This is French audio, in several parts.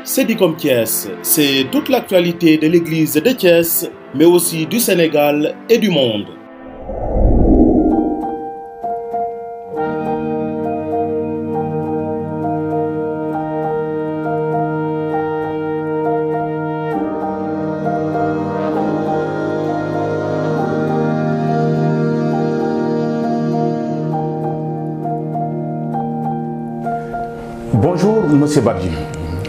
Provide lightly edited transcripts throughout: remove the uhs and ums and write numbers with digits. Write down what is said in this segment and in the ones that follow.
Sedicom Thiès, c'est toute l'actualité de l'église de Thiès, mais aussi du Sénégal et du monde. Bonjour Monsieur Badji.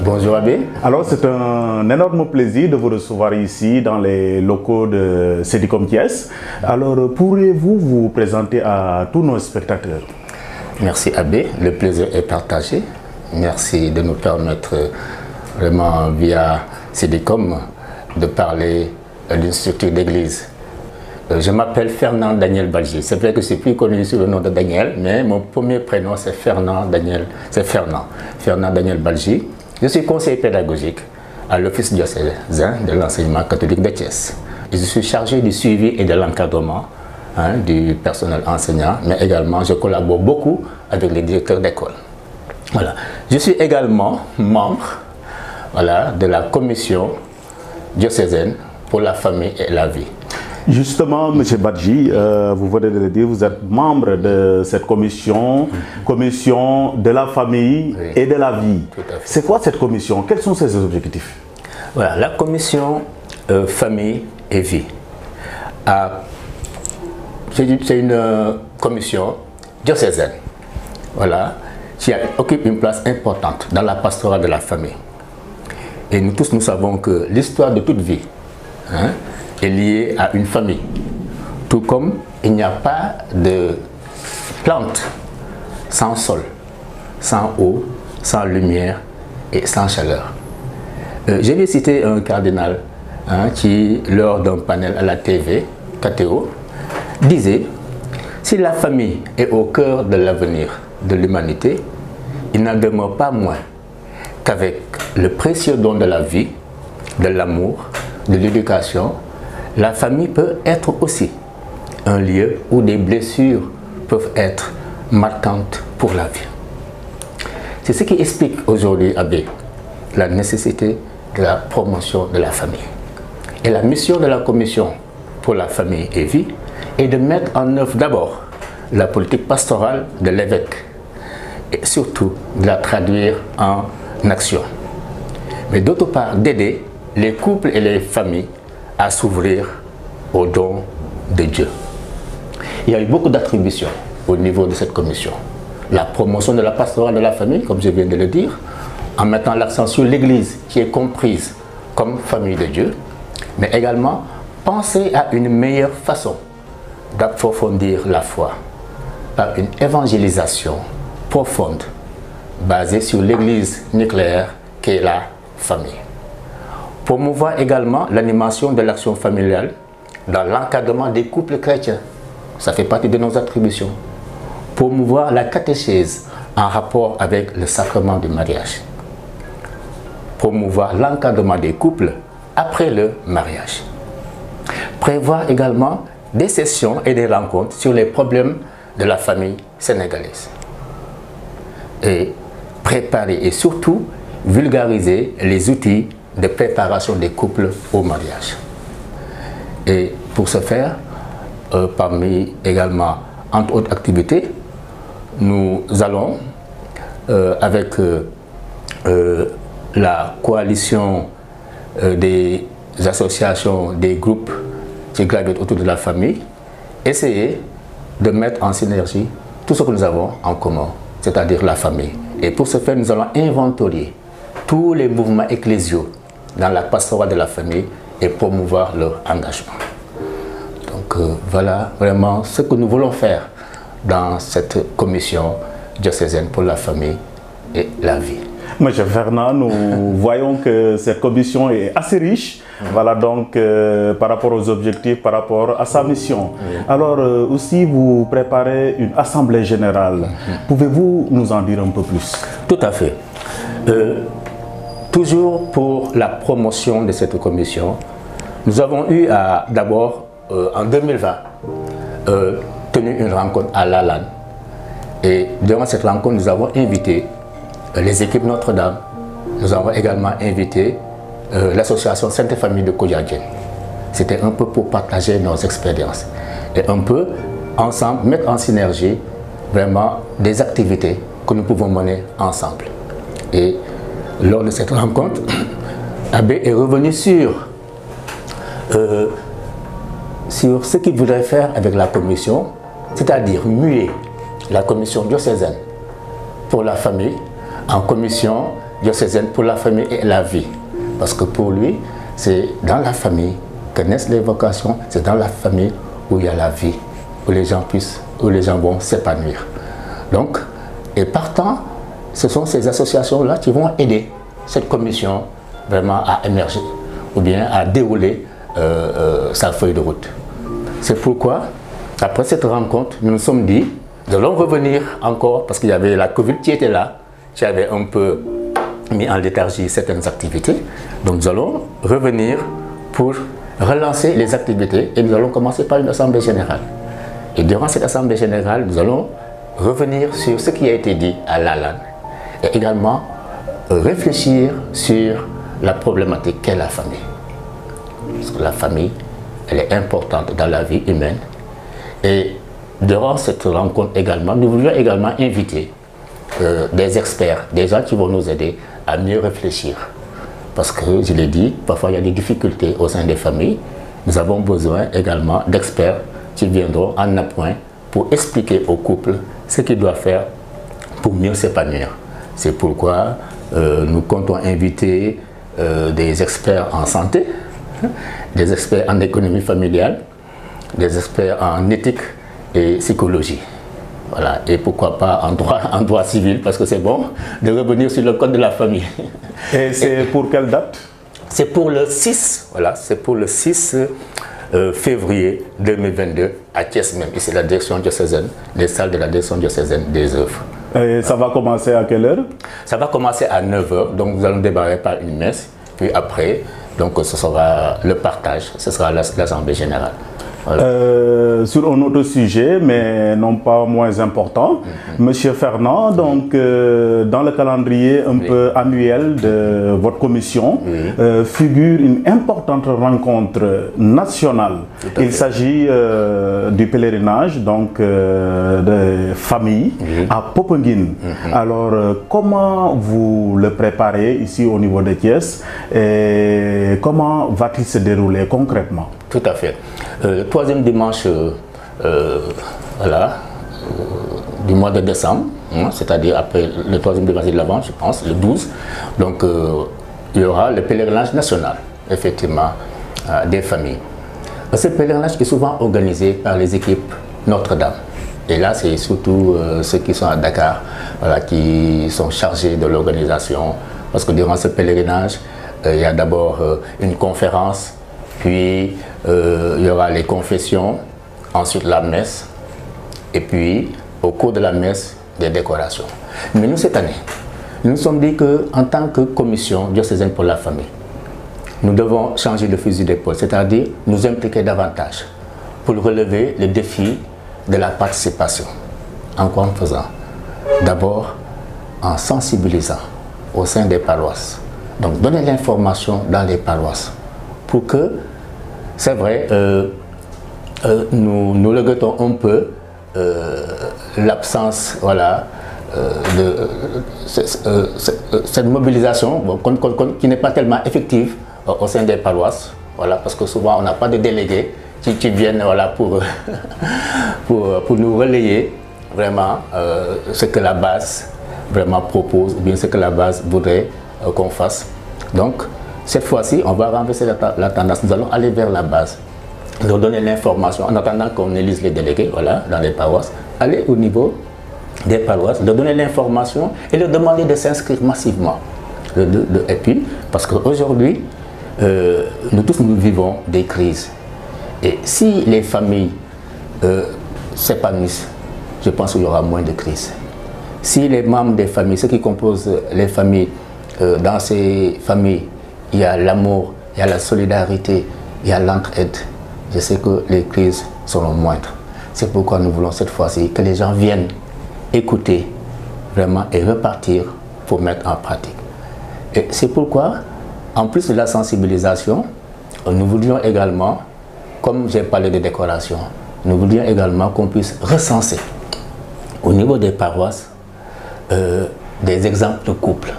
Bonjour Abbé. Alors c'est un énorme plaisir de vous recevoir ici dans les locaux de Sedicom Thiès. Alors pourriez-vous vous présenter à tous nos spectateurs? Merci Abbé, le plaisir est partagé. Merci de nous permettre vraiment via Sedicom de parler d'une structure d'église. Je m'appelle Fernand Daniel Badji. C'est vrai que je suis plus connu sous le nom de Daniel, mais mon premier prénom c'est Fernand Daniel. C'est Fernand Daniel Badji. Je suis conseiller pédagogique à l'Office diocésain de l'enseignement catholique de Thiès. Je suis chargé du suivi et de l'encadrement du personnel enseignant, mais également je collabore beaucoup avec les directeurs d'école. Voilà. Je suis également membre de la commission diocésaine pour la famille et la vie. Justement, M. Badji, vous venez de le dire, vous êtes membre de cette commission de la famille et de la vie. C'est quoi cette commission? Quels sont ses objectifs? Voilà, la commission famille et vie. C'est une commission diocésaine qui occupe une place importante dans la pastorale de la famille. Et nous tous, nous savons que l'histoire de toute vie est liée à une famille. Tout comme il n'y a pas de plante sans sol, sans eau, sans lumière et sans chaleur. Je vais citer un cardinal qui, lors d'un panel à la TV, KTO, disait « Si la famille est au cœur de l'avenir de l'humanité, il n'en demeure pas moins qu'avec le précieux don de la vie, de l'amour, de l'éducation, la famille peut être aussi un lieu où des blessures peuvent être marquantes pour la vie. » C'est ce qui explique aujourd'hui, Abbé, la nécessité de la promotion de la famille. Et la mission de la commission pour la famille et vie est de mettre en œuvre d'abord la politique pastorale de l'évêque et surtout de la traduire en action. Mais d'autre part, d'aider les couples et les familles à s'ouvrir aux dons de Dieu. Il y a eu beaucoup d'attributions au niveau de cette commission. La promotion de la pastorale de la famille, comme je viens de le dire, en mettant l'accent sur l'Église qui est comprise comme famille de Dieu, mais également penser à une meilleure façon d'approfondir la foi par une évangélisation profonde basée sur l'Église nucléaire qu'est la famille. Promouvoir également l'animation de l'action familiale dans l'encadrement des couples chrétiens. Ça fait partie de nos attributions. Promouvoir la catéchèse en rapport avec le sacrement du mariage. Promouvoir l'encadrement des couples après le mariage. Prévoir également des sessions et des rencontres sur les problèmes de la famille sénégalaise. Et préparer et surtout vulgariser les outils de préparation des couples au mariage. Et pour ce faire, parmi également, entre autres activités, nous allons, avec la coalition des associations, des groupes qui gravitent autour de la famille, essayer de mettre en synergie tout ce que nous avons en commun, c'est-à-dire la famille. Et pour ce faire, nous allons inventorier tous les mouvements ecclésiaux dans la pastorale de la famille et promouvoir leur engagement. Donc voilà vraiment ce que nous voulons faire dans cette commission diocésaine pour la famille et la vie. Monsieur Fernand, nous voyons que cette commission est assez riche, donc par rapport aux objectifs, par rapport à sa mission. Alors aussi, vous préparez une assemblée générale. Pouvez-vous nous en dire un peu plus? Tout à fait. Toujours pour la promotion de cette commission, nous avons eu d'abord en 2020 tenu une rencontre à Lalanne. Et durant cette rencontre, nous avons invité les équipes Notre-Dame, nous avons également invité l'association Sainte Famille de Kodiadjen. C'était un peu pour partager nos expériences et un peu ensemble mettre en synergie vraiment des activités que nous pouvons mener ensemble. Et lors de cette rencontre, Abbé est revenu sur ce qu'il voudrait faire avec la commission, c'est-à-dire muer la commission diocésaine pour la famille en commission diocésaine pour la famille et la vie. Parce que pour lui, c'est dans la famille que naissent les vocations, c'est dans la famille où il y a la vie, où les gens vont s'épanouir. Donc, et partant, ce sont ces associations-là qui vont aider cette commission vraiment à émerger ou bien à dérouler sa feuille de route. C'est pourquoi, après cette rencontre, nous nous sommes dit, nous allons revenir encore, parce qu'il y avait la Covid qui était là, qui avait un peu mis en léthargie certaines activités. Donc nous allons revenir pour relancer les activités et nous allons commencer par une assemblée générale. Et durant cette assemblée générale, nous allons revenir sur ce qui a été dit à l'ALAN et également réfléchir sur la problématique qu'est la famille. Parce que la famille, elle est importante dans la vie humaine. Et durant cette rencontre également, nous voulions également inviter des experts, des gens qui vont nous aider à mieux réfléchir. Parce que, je l'ai dit, parfois il y a des difficultés au sein des familles. Nous avons besoin également d'experts qui viendront en appoint pour expliquer aux couples ce qu'ils doivent faire pour mieux s'épanouir. C'est pourquoi nous comptons inviter des experts en santé, des experts en économie familiale, des experts en éthique et psychologie. Voilà. Et pourquoi pas en droit civil, parce que c'est bon de revenir sur le code de la famille. Et c'est pour quelle date? C'est pour le 6, voilà, c'est pour le 6 février 2022 à Thiès même. Et c'est la direction diocésaine, les salles de la direction diocésaine des œuvres. Et ça va commencer à quelle heure? Ça va commencer à 9 h, donc nous allons démarrer par une messe, puis après, donc ce sera le partage, ce sera l'assemblée générale. Voilà. Sur un autre sujet, mais non pas moins important, Monsieur Fernand, donc dans le calendrier un peu annuel de votre commission, figure une importante rencontre nationale. Il s'agit du pèlerinage donc de famille à Popenguine. Alors, comment vous le préparez ici au niveau de Thiès et comment va-t-il se dérouler concrètement? Tout à fait. Le troisième dimanche du mois de décembre, c'est-à-dire après le troisième dimanche de l'Avent, je pense, le 12, donc il y aura le pèlerinage national, effectivement, des familles. Ce pèlerinage est souvent organisé par les équipes Notre-Dame. Et là, c'est surtout ceux qui sont à Dakar, voilà, qui sont chargés de l'organisation. Parce que durant ce pèlerinage, il y a d'abord une conférence, puis il y aura les confessions, ensuite la messe, et puis au cours de la messe, des décorations. Mais nous, cette année, nous nous sommes dit qu'en tant que commission diocésaine pour la famille, nous devons changer de fusil d'épaule, c'est-à-dire nous impliquer davantage pour relever le défi de la participation. En quoi en faisant? D'abord, en sensibilisant au sein des paroisses. Donc, donner l'information dans les paroisses pour que, c'est vrai, nous regrettons un peu l'absence, voilà, de cette mobilisation qui n'est pas tellement effective au sein des paroisses, voilà, parce que souvent on n'a pas de délégués qui viennent, voilà, pour nous relayer vraiment ce que la base vraiment propose ou bien ce que la base voudrait qu'on fasse. Donc cette fois-ci on va renverser la tendance, nous allons aller vers la base, leur donner l'information en attendant qu'on élise les délégués, voilà, dans les paroisses, aller au niveau des paroisses, leur donner l'information et leur demander de s'inscrire massivement. Et puis, parce qu'aujourd'hui, nous tous nous vivons des crises. Et si les familles s'épanouissent, je pense qu'il y aura moins de crises. Si les membres des familles, ceux qui composent les familles, dans ces familles, il y a l'amour, il y a la solidarité, il y a l'entraide, je sais que les crises seront moindres. C'est pourquoi nous voulons cette fois-ci que les gens viennent écouter vraiment et repartir pour mettre en pratique. Et c'est pourquoi, en plus de la sensibilisation, nous voulions également, comme j'ai parlé de décoration, nous voulions également qu'on puisse recenser au niveau des paroisses des exemples de couple.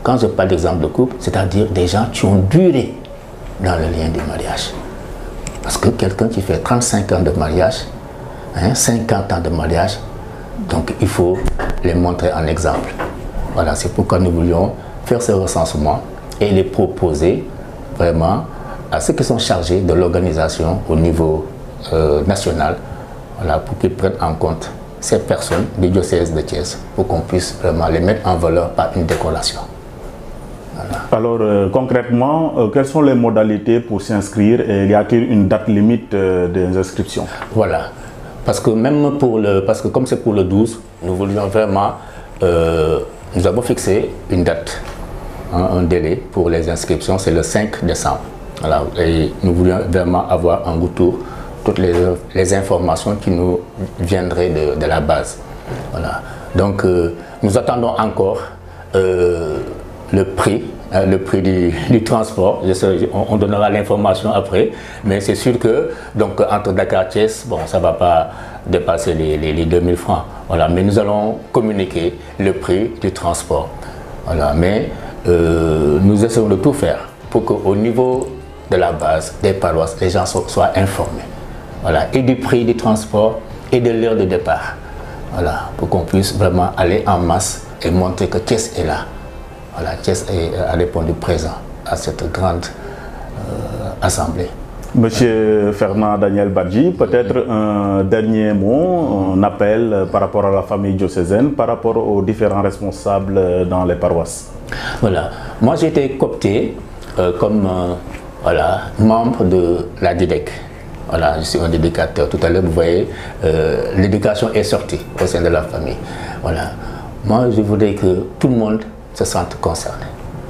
Quand je parle d'exemple de couple, c'est-à-dire des gens qui ont duré dans le lien du mariage. Parce que quelqu'un qui fait 35 ans de mariage, 50 ans de mariage, donc il faut les montrer en exemple. Voilà, c'est pourquoi nous voulions faire ce recensement et les proposer vraiment à ceux qui sont chargés de l'organisation au niveau national, voilà, pour qu'ils prennent en compte ces personnes du diocèse de Thiès, pour qu'on puisse vraiment les mettre en valeur par une décoration. Voilà. Alors concrètement, quelles sont les modalités pour s'inscrire et y a-t-il une date limite des inscriptions? Voilà, parce que même pour parce que comme c'est pour le 12, nous voulions vraiment, nous avons fixé une date, un délai pour les inscriptions, c'est le 5 décembre. Voilà, et nous voulions vraiment avoir en retour toutes les informations qui nous viendraient de la base. Voilà. Donc nous attendons encore le prix du transport. On donnera l'information après, mais c'est sûr que donc entre Dakar et Thiès, bon, ça ne va pas dépasser les 2000 francs. Voilà, mais nous allons communiquer le prix du transport. Voilà, mais nous essayons de tout faire pour qu'au niveau de la base des paroisses, les gens soient informés. Voilà, et du prix du transport et de l'heure de départ. Voilà, pour qu'on puisse vraiment aller en masse et montrer que Thiès est là. Voilà, Thiès a répondu présent à cette grande assemblée. Monsieur Fernand Daniel Badji, peut-être un dernier mot, un appel par rapport à la famille diocésaine, par rapport aux différents responsables dans les paroisses. Voilà, moi j'ai été coopté comme voilà, membre de la DIDEC. Voilà, je suis un éducateur. Tout à l'heure, vous voyez, l'éducation est sortie au sein de la famille. Voilà. Moi, je voudrais que tout le monde se sente concerné.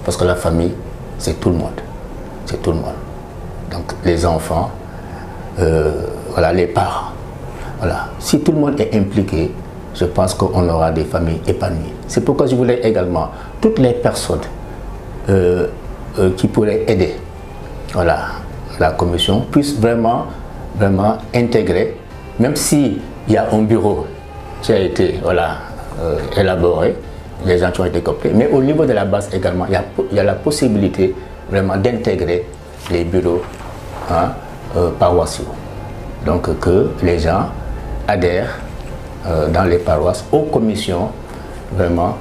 Parce que la famille, c'est tout le monde. C'est tout le monde. Donc, les enfants, voilà, les parents. Voilà. Si tout le monde est impliqué, je pense qu'on aura des familles épanouies. C'est pourquoi je voulais également toutes les personnes qui pourraient aider, voilà, la commission puisse vraiment intégrer, même s'il y a un bureau qui a été, voilà, élaboré, les gens qui ont été cooptés, mais au niveau de la base également, il y a la possibilité vraiment d'intégrer les bureaux paroissiaux. Donc que les gens adhèrent dans les paroisses aux commissions vraiment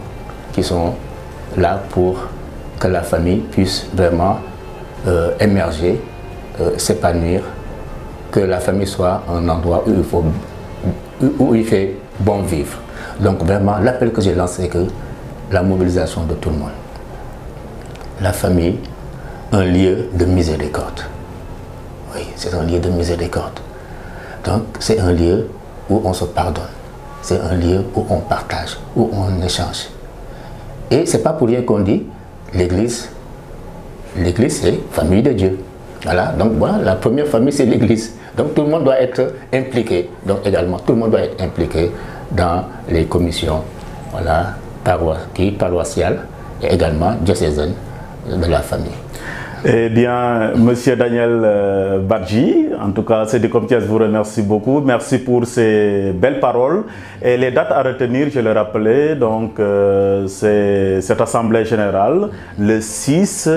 qui sont là pour que la famille puisse vraiment émerger, s'épanouir, que la famille soit un endroit où il fait bon vivre. Donc vraiment, l'appel que j'ai lancé, c'est que la mobilisation de tout le monde. La famille, un lieu de miséricorde. Oui, c'est un lieu de miséricorde. Donc c'est un lieu où on se pardonne. C'est un lieu où on partage, où on échange. Et c'est pas pour rien qu'on dit l'Église. L'Église, c'est famille de Dieu. Voilà, donc voilà, la première famille, c'est l'Église. Donc tout le monde doit être impliqué. Donc également, tout le monde doit être impliqué dans les commissions, voilà, paroissiales et également diocésaines de la famille. Eh bien, Monsieur Daniel Badji, en tout cas, CDCOM Thiès vous remercie beaucoup. Merci pour ces belles paroles. Et les dates à retenir, je le rappelais, donc c'est cette assemblée générale, le 6,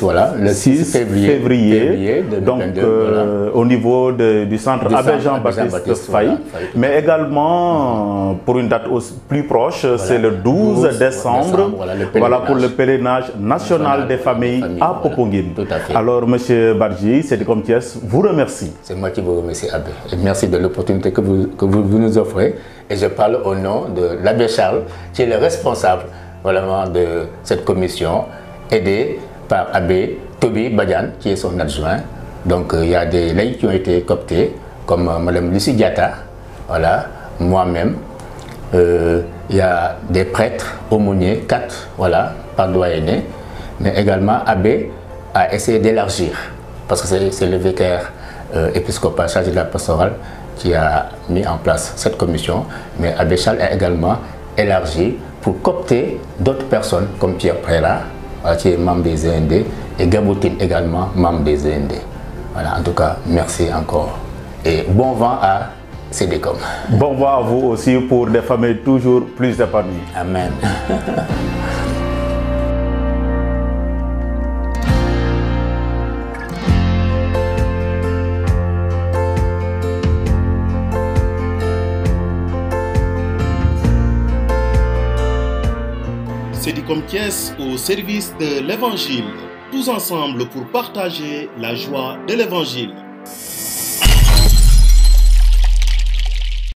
voilà, le 6 février 2022, donc voilà, au niveau du centre Abbé Jean-Baptiste Faye. Voilà, mais également, pour une date plus proche, voilà, c'est le 12 décembre, voilà, pour le pèlerinage national des familles à Popo. Tout à fait. Alors, Monsieur Badji, CDCOM Thiès vous remercie. C'est moi qui vous remercie, Abbé. Et merci de l'opportunité que vous nous offrez. Et je parle au nom de l'Abbé Charles, qui est le responsable vraiment de cette commission, aidé par Abbé Toby Badian, qui est son adjoint. Donc, il y a des laïcs qui ont été cooptés, comme Mme Lucie Diata, voilà, moi-même. Il y a des prêtres aumôniers, 4, voilà, par doyenné, mais également Abbé a essayé d'élargir, parce que c'est le vicaire épiscopal chargé de la pastorale qui a mis en place cette commission, mais Abbé Charles a également élargi pour coopter d'autres personnes comme Pierre Préra, qui est membre des END, et Gaboutine également, membre des END. Voilà, en tout cas, merci encore. Et bon vent à CDCOM. Bon vent à vous aussi pour des familles toujours plus épanouies. Amen. CDCOM Thiès au service de l'Évangile. Tous ensemble pour partager la joie de l'Évangile.